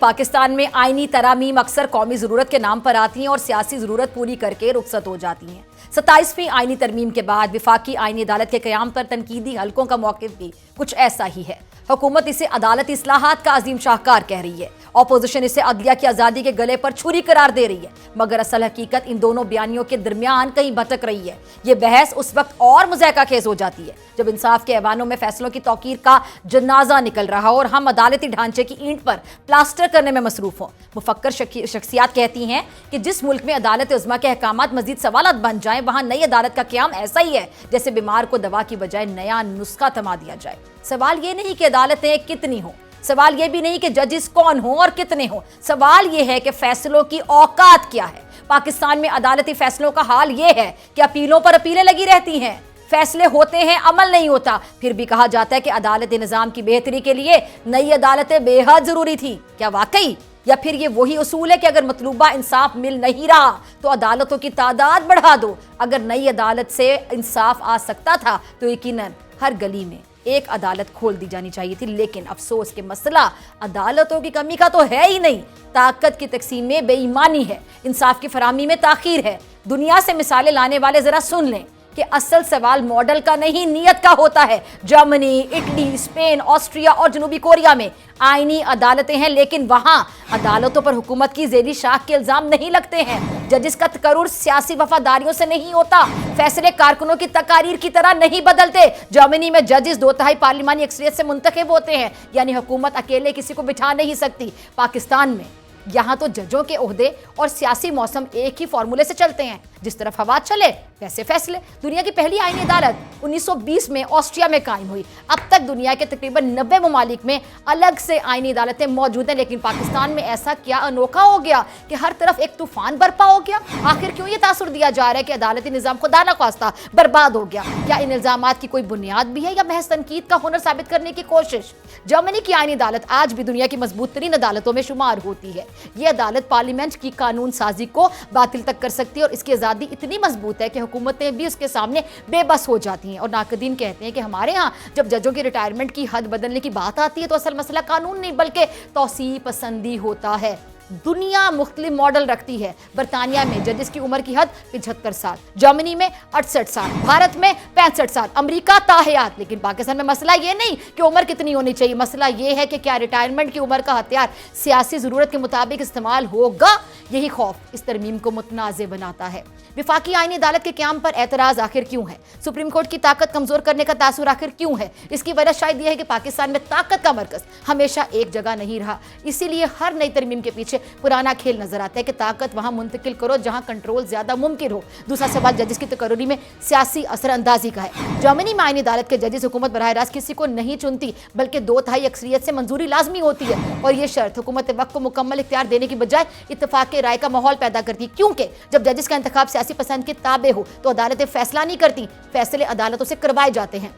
पाकिस्तान में आईनी तरामीम अक्सर कौमी जरूरत के नाम पर आती हैं और सियासी जरूरत पूरी करके रुखसत हो जाती हैं। 27वीं आईनी तरमीम के बाद विफाकी आईनी अदालत के कयाम पर तनकीदी हलकों का मौक़िफ़ भी कुछ ऐसा ही है। हुकूमत इसे अदालती इस्लाहात का अजीम शाहकार कह रही है, ऑपोजिशन इसे अदलिया की आज़ादी के गले पर छुरी करार दे रही है, मगर असल हकीकत इन दोनों बयानियों के दरमियान कहीं भटक रही है। ये बहस उस वक्त और मुज़ायका खेज हो जाती है जब इंसाफ के ऐवानों में फैसलों की तौकीर का जनाजा निकल रहा हो और हम अदालती ढांचे की ईंट पर प्लास्टर करने में मसरूफ हों। मुफक्कर शख्सियात कहती हैं कि जिस मुल्क में अदालत उज़्मा के अहकामात मजीद सवालात बन जाएं, वहां नई अदालत का क़याम ऐसा ही है जैसे बीमार को दवा की बजाय नया नुस्खा थमा दिया जाए। सवाल ये नहीं कि अदालतें कितनी हों, सवाल ये भी नहीं कि जजेस कौन हो और कितने हो, सवाल ये है कि फैसलों की औकात क्या है। पाकिस्तान में अदालती फैसलों का हाल ये है कि अपीलों पर अपीलें लगी रहती हैं, फैसले होते हैं, अमल नहीं होता। फिर भी कहा जाता है कि अदालती निजाम की बेहतरी के लिए नई अदालतें बेहद जरूरी थी। क्या वाकई? या फिर ये वही उसूल है कि अगर मतलूबा इंसाफ मिल नहीं रहा तो अदालतों की तादाद बढ़ा दो। अगर नई अदालत से इंसाफ आ सकता था तो यकीनन हर गली में एक अदालत खोल दी जानी चाहिए थी, लेकिन अफसोस के मसला अदालतों की कमी का तो है ही नहीं, ताकत की तकसीम में बेईमानी है, इंसाफ की फराहमी में ताखीर है। दुनिया से मिसालें लाने वाले जरा सुन लें कि असल सवाल मॉडल का नहीं नीयत का होता है। जर्मनी, इटली, स्पेन, ऑस्ट्रिया और जनूबी कोरिया में आईनी अदालतें हैं, लेकिन वहां अदालतों पर हुकूमत की ज़ेरी शाख के इल्जाम नहीं लगते हैं। जजिस का तकर्रुर सियासी वफादारियों से नहीं होता, फैसले कारकुनों की तकारीर की तरह नहीं बदलते। जर्मनी में जजिस 2/3 पार्लिमानी अक्सरियत से मुंतखब होते हैं, यानी हुकूमत अकेले किसी को बिठा नहीं सकती। पाकिस्तान में यहाँ तो जजों के ओहदे और सियासी मौसम एक ही फॉर्मूले से चलते हैं, जिस तरफ हवा चले वैसे फैसले। दुनिया की पहली आईनी अदालत 1920 में ऑस्ट्रिया में कायम हुई। अब तक दुनिया के तकरीबन 90 ममालिक में अलग से आईनी अदालतें मौजूद हैं, लेकिन पाकिस्तान में ऐसा क्या अनोखा हो गया कि हर तरफ एक तूफान बरपा हो गया? आखिर क्यों ये तासुर दिया जा रहा है कि अदालती निज़ाम खुदा न ख्वास्ता बर्बाद हो गया? क्या इन इल्जामात की कोई बुनियाद भी है या महज तनकीद का हुनर साबित करने की कोशिश? जर्मनी की आईनी अदालत आज भी दुनिया की मजबूत तरीन अदालतों में शुमार होती है। ये अदालत पार्लियामेंट की कानून साजी को बातिल तक कर सकती है और इसकी आज़ादी इतनी मजबूत है कि हुकूमतें भी उसके सामने बेबस हो जाती हैं। और नाकदीन कहते हैं कि हमारे यहाँ जब जजों की रिटायरमेंट की हद बदलने की बात आती है तो असल मसला कानून नहीं बल्कि तौसीअ पसंदी होता है। दुनिया मुख्तलिफ मॉडल रखती है। बरतानिया में जजिस की उम्र की हद 75 साल, जर्मनी में 68 साल, भारत में 65 साल, अमेरिका ताहयात। लेकिन पाकिस्तान में मसला ये नहीं कि उम्र कितनी होनी चाहिए, मसला ये है कि क्या रिटायरमेंट की उम्र का हथियार सियासी ज़रूरत के मुताबिक इस्तेमाल होगा। यही खौफ इस तरमीम को मुतनाज़ बनाता है। विफाकी आईनी अदालत के क़याम पर एतराज़ आखिर क्यों है? सुप्रीम कोर्ट की ताकत कमज़ोर करने का तासुर आखिर क्यों है? इसकी वजह शायद यह है कि पाकिस्तान में ताकत का मरकज़ हमेशा एक जगह नहीं रहा। इसीलिए हर नई तरमीम के पीछे पुराना खेल नजर आता है कि ताकत वहां मुंतकिल करो जहां कंट्रोल ज्यादा मुमकिन हो। दूसरा सवाल जजिस की तकर्रुरी में सियासी असरअंदाजी का है। जर्मनी में आईनी अदालत के जजिस हुकूमत बराह रास्त किसी को नहीं चुनती, बल्कि 2/3 अक्सरियत से मंजूरी लाजमी होती है और यह शर्त हुकूमत वक्त को मुकम्मल इख्तियार देने की बजाय इत्तफाक राय का माहौल पैदा करती है, क्योंकि जब जजिस का इंतखाब सियासी पसंद के ताबे हो तो अदालतें फैसला नहीं करती, फैसले अदालतों से करवाए जाते हैं।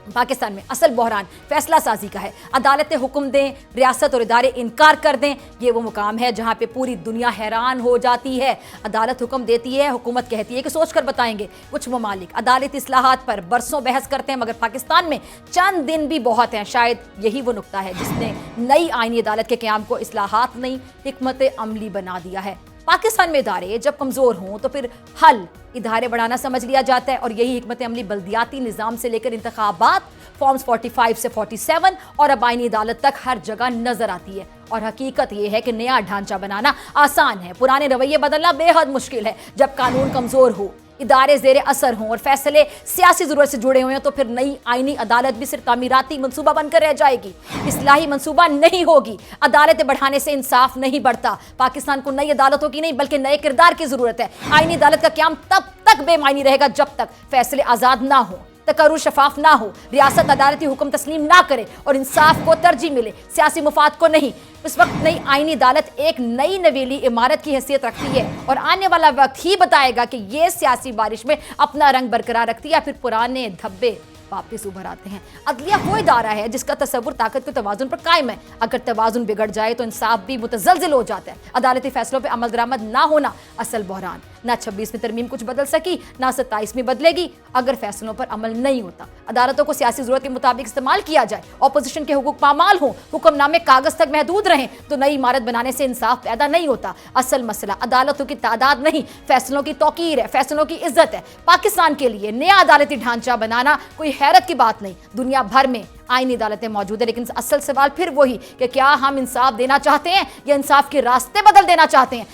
पाकिस्तान में असल बहरान फैसला साजी का है। अदालतें हुक्म दें, रियासत और इदारे इनकार कर दें, ये वो मुकाम है जहाँ पे पूरी दुनिया हैरान हो जाती है। अदालत हुक्म देती है, हुकूमत कहती है कि सोच कर बताएंगे। कुछ ममालिक अदालती इस्लाहात पर बरसों बहस करते हैं, मगर पाकिस्तान में चंद दिन भी बहुत हैं। शायद यही वो नुक्ता है जिसने नई आईनी अदालत के क़याम को इस्लाहात नहीं, हिकमत अमली बना दिया है। पाकिस्तान में इदारे जब कमज़ोर हों तो फिर हल इदारे बढ़ाना समझ लिया जाता है और यही हिकमत अमली बल्दियाती निज़ाम से लेकर इंतखाबात, फॉर्म्स 45 से 47 और अब आईनी अदालत तक हर जगह नजर आती है। और हकीकत यह है कि नया ढांचा बनाना आसान है, पुराने रवैये बदलना बेहद मुश्किल है। जब कानून कमज़ोर हो, इदारे ज़ेरे असर हों और फैसले सियासी ज़रूरत से जुड़े हुए हैं तो फिर नई आईनी अदालत भी सिर्फ तामीराती मंसूबा बनकर रह जाएगी, इस्लाही मंसूबा नहीं होगी। अदालतें बढ़ाने से इंसाफ नहीं बढ़ता। पाकिस्तान को नई अदालतों की नहीं बल्कि नए किरदार की ज़रूरत है। आईनी अदालत का क़याम तब तक बेमायनी रहेगा जब तक फैसले आज़ाद ना हो, तकर्रुर शफाफ ना हो, रियासत अदालती हुक्म तस्लीम ना करे और इंसाफ को तरजीह मिले, सियासी मुफाद को नहीं। इस वक्त नई आईनी अदालत एक नई नवेली इमारत की हैसियत रखती है और आने वाला वक्त ही बताएगा कि ये सियासी बारिश में अपना रंग बरकरार रखती है या फिर पुराने धब्बे वापस उभर आते हैं। अदलिया वो इदारा है जिसका तसव्वुर ताकत के तवाजुन पर कायम है। अगर तवाजुन बिगड़ जाए तो इंसाफ भी मुतज़लज़िल हो जाता है। अदालती फैसलों पर अमल दरामद ना होना असल बहरान। ना 26वीं तरमीम कुछ बदल सकी, ना 27वीं बदलेगी अगर फैसलों पर अमल नहीं होता। अदालतों को सियासी जरूरत के मुताबिक इस्तेमाल किया जाए, ऑपोजिशन के हुकूक पामाल हो, हुक्मनामे कागज तक महदूद रहें तो नई इमारत बनाने से इंसाफ पैदा नहीं होता। असल मसला अदालतों की तादाद नहीं, फैसलों की तौकीर है, फैसलों की इज्जत है। पाकिस्तान के लिए नया अदालती ढांचा बनाना कोई हैरत की बात नहीं, दुनिया भर में आईनी अदालतें मौजूद है, लेकिन असल सवाल फिर वही कि क्या हम इंसाफ देना चाहते हैं या इंसाफ के रास्ते बदल देना चाहते हैं।